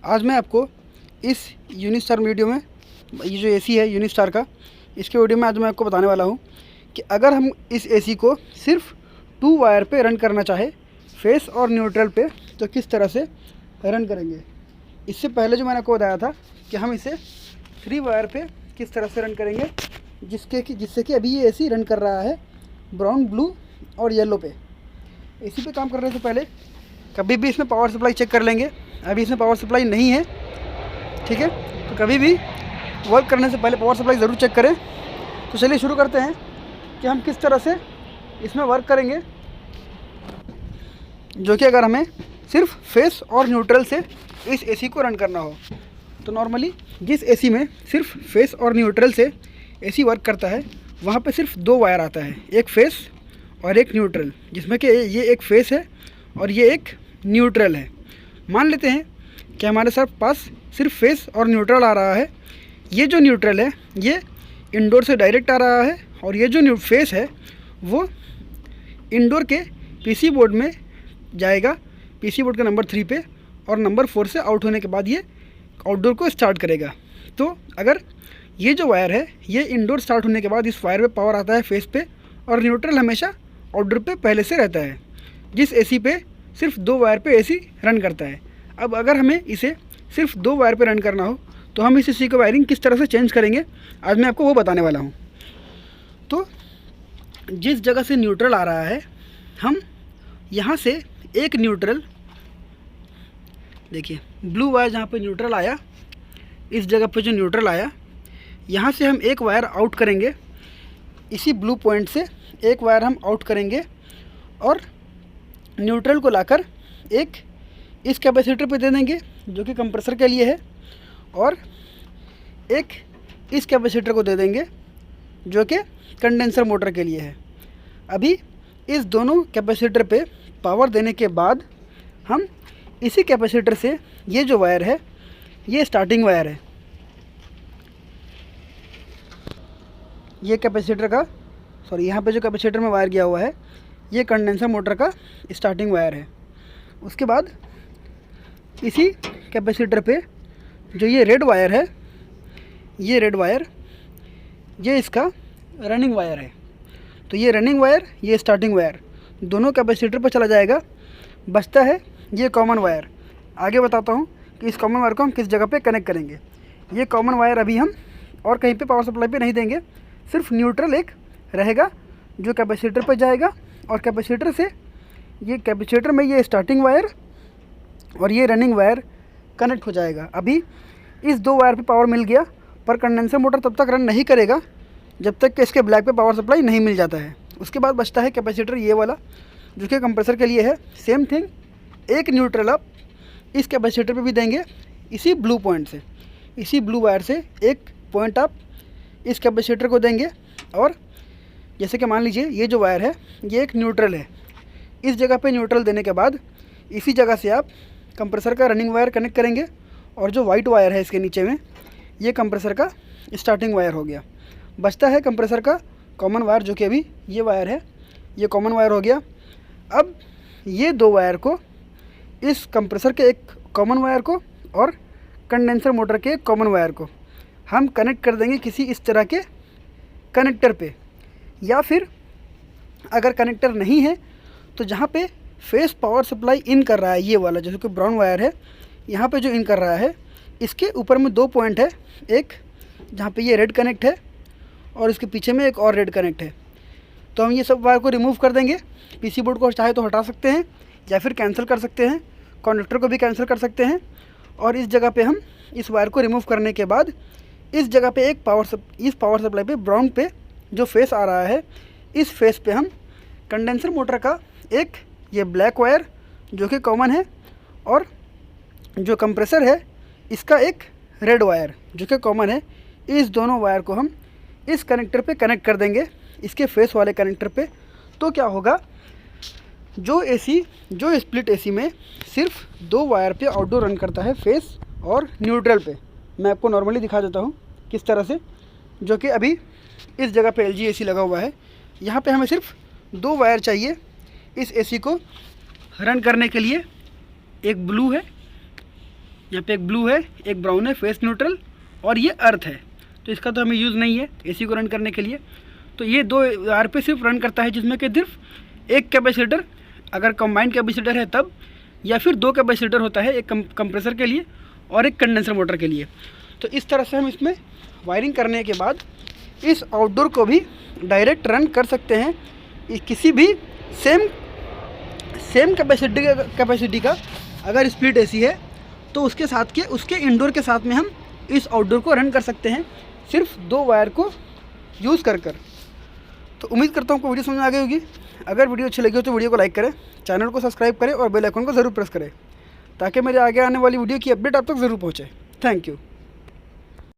आज मैं आपको इस यूनिस्टार वीडियो में, ये जो एसी है यूनिस्टार का, इसके वीडियो में आज मैं आपको बताने वाला हूँ कि अगर हम इस एसी को सिर्फ 2 वायर पे रन करना चाहे, फेस और न्यूट्रल पे, तो किस तरह से रन करेंगे। इससे पहले जो मैंने आपको बताया था कि हम इसे 3 वायर पे किस तरह से रन करेंगे, जिससे कि अभी ये एसी रन कर रहा है ब्राउन, ब्लू और येलो पे। एसी पे काम करने से पहले कभी भी इसमें पावर सप्लाई चेक कर लेंगे। अभी इसमें पावर सप्लाई नहीं है, ठीक है, तो कभी भी वर्क करने से पहले पावर सप्लाई ज़रूर चेक करें। तो चलिए शुरू करते हैं कि हम किस तरह से इसमें वर्क करेंगे, जो कि अगर हमें सिर्फ फेस और न्यूट्रल से इस एसी को रन करना हो। तो नॉर्मली जिस एसी में सिर्फ फेस और न्यूट्रल से एसी वर्क करता है, वहाँ पे सिर्फ 2 वायर आता है, एक फेस और एक न्यूट्रल, जिसमें कि ये एक फेस है और ये एक न्यूट्रल है। मान लेते हैं कि हमारे साथ पास सिर्फ फेस और न्यूट्रल आ रहा है। ये जो न्यूट्रल है ये इंडोर से डायरेक्ट आ रहा है और ये जो फेस है वो इंडोर के पीसी बोर्ड में जाएगा, पीसी बोर्ड के नंबर 3 पे, और नंबर 4 से आउट होने के बाद ये आउटडोर को स्टार्ट करेगा। तो अगर ये जो वायर है ये इंडोर स्टार्ट होने के बाद इस वायर पे पावर आता है फेस पे, और न्यूट्रल हमेशा आउटडोर पे पहले से रहता है, जिस एसी पे सिर्फ 2 वायर पे एसी रन करता है। अब अगर हमें इसे सिर्फ 2 वायर पे रन करना हो तो हम इस एसी की वायरिंग किस तरह से चेंज करेंगे, आज मैं आपको वो बताने वाला हूँ। तो जिस जगह से न्यूट्रल आ रहा है, हम यहाँ से एक न्यूट्रल, देखिए ब्लू वायर जहाँ पे न्यूट्रल आया, इस जगह पे जो न्यूट्रल आया, यहाँ से हम एक वायर आउट करेंगे। इसी ब्लू पॉइंट से एक वायर हम आउट करेंगे और न्यूट्रल को लाकर एक इस कैपेसिटर पे दे देंगे, जो कि कंप्रेसर के लिए है, और एक इस कैपेसिटर को दे देंगे, जो कि कंडेंसर मोटर के लिए है। अभी इस दोनों कैपेसिटर पे पावर देने के बाद हम इसी कैपेसिटर से, ये जो वायर है ये स्टार्टिंग वायर है, ये कैपेसिटर का, सॉरी यहाँ पे जो कैपेसिटर में वायर गया हुआ है ये कंडेंसर मोटर का स्टार्टिंग वायर है। उसके बाद इसी कैपेसिटर पे जो ये रेड वायर है, ये रेड वायर, ये इसका रनिंग वायर है। तो ये रनिंग वायर, ये स्टार्टिंग वायर, दोनों कैपेसिटर पर चला जाएगा। बचता है ये कॉमन वायर। आगे बताता हूँ कि इस कॉमन वायर को हम किस जगह पे कनेक्ट करेंगे। ये कॉमन वायर अभी हम और कहीं पे पावर सप्लाई पे नहीं देंगे, सिर्फ न्यूट्रल एक रहेगा जो कैपेसिटर पर जाएगा, और कैपेसिटर से ये कैपेसिटर में ये स्टार्टिंग वायर और ये रनिंग वायर कनेक्ट हो जाएगा। अभी इस 2 वायर पे पावर मिल गया, पर कंडेंसर मोटर तब तक रन नहीं करेगा जब तक कि इसके ब्लैक पे पावर सप्लाई नहीं मिल जाता है। उसके बाद बचता है कैपेसिटर ये वाला, जो कि कंप्रेसर के लिए है। सेम थिंग, एक न्यूट्रल आप इस कैपेसिटर पे भी देंगे, इसी ब्लू पॉइंट से, इसी ब्लू वायर से एक पॉइंट आप इस कैपेसिटर को देंगे। और जैसे कि मान लीजिए ये जो वायर है ये एक न्यूट्रल है, इस जगह पे न्यूट्रल देने के बाद इसी जगह से आप कंप्रेसर का रनिंग वायर कनेक्ट करेंगे, और जो वाइट वायर है इसके नीचे में ये कंप्रेसर का स्टार्टिंग वायर हो गया। बचता है कंप्रेसर का कॉमन वायर, जो कि अभी ये वायर है, ये कॉमन वायर हो गया। अब ये 2 वायर को, इस कंप्रेसर के एक कॉमन वायर को और कंडेंसर मोटर के एक कॉमन वायर को हम कनेक्ट कर देंगे किसी इस तरह के कनेक्टर पे। या फिर अगर कनेक्टर नहीं है तो जहाँ पे फेस पावर सप्लाई इन कर रहा है, ये वाला जैसे कि ब्राउन वायर है, यहाँ पे जो इन कर रहा है इसके ऊपर में 2 पॉइंट है, एक जहाँ पे ये रेड कनेक्ट है और इसके पीछे में एक और रेड कनेक्ट है। तो हम ये सब वायर को रिमूव कर देंगे। पीसी बोर्ड को चाहे तो हटा सकते हैं या फिर कैंसिल कर सकते हैं, कनेक्टर को भी कैंसिल कर सकते हैं। और इस जगह पे हम इस वायर को रिमूव करने के बाद इस जगह पे एक इस पावर सप्लाई पे ब्राउन पे जो फेस आ रहा है, इस फेस पे हम कंडेंसर मोटर का एक ये ब्लैक वायर जो कि कॉमन है, और जो कंप्रेसर है इसका एक रेड वायर जो कि कॉमन है, इस दोनों वायर को हम इस कनेक्टर पे कनेक्ट कर देंगे, इसके फेस वाले कनेक्टर पे। तो क्या होगा, जो एसी, जो स्प्लिट एसी में सिर्फ 2 वायर पे आउटडोर रन करता है, फेस और न्यूट्रल पे, मैं आपको नॉर्मली दिखा देता हूँ किस तरह से। जो कि अभी इस जगह पे LG एसी लगा हुआ है, यहाँ पे हमें सिर्फ 2 वायर चाहिए इस एसी को रन करने के लिए। एक ब्लू है यहाँ पे एक ब्लू है, एक ब्राउन है, फेस न्यूट्रल, और ये अर्थ है। तो इसका तो हमें यूज़ नहीं है एसी को रन करने के लिए। तो ये 2 वायर पे सिर्फ रन करता है, जिसमें कि सिर्फ एक कैपेसिटर अगर कंबाइंड कैपेसिटर है तब, या फिर 2 कैपेसिटर होता है, एक कंप्रेसर के लिए और एक कंडेंसर मोटर के लिए। तो इस तरह से हम इसमें वायरिंग करने के बाद इस आउटडोर को भी डायरेक्ट रन कर सकते हैं। किसी भी सेम कैपेसिटी का अगर स्प्लिट एसी है तो उसके इंडोर के साथ में हम इस आउटडोर को रन कर सकते हैं, सिर्फ 2 वायर को यूज़ कर। तो उम्मीद करता हूँ आपको वीडियो समझ में आ गई होगी। अगर वीडियो अच्छी लगी हो तो वीडियो को लाइक करें, चैनल को सब्सक्राइब करें और बेल आइकन को ज़रूर प्रेस करें, ताकि मेरे आगे आने वाली वीडियो की अपडेट आप तक ज़रूर पहुँचे। Thank you.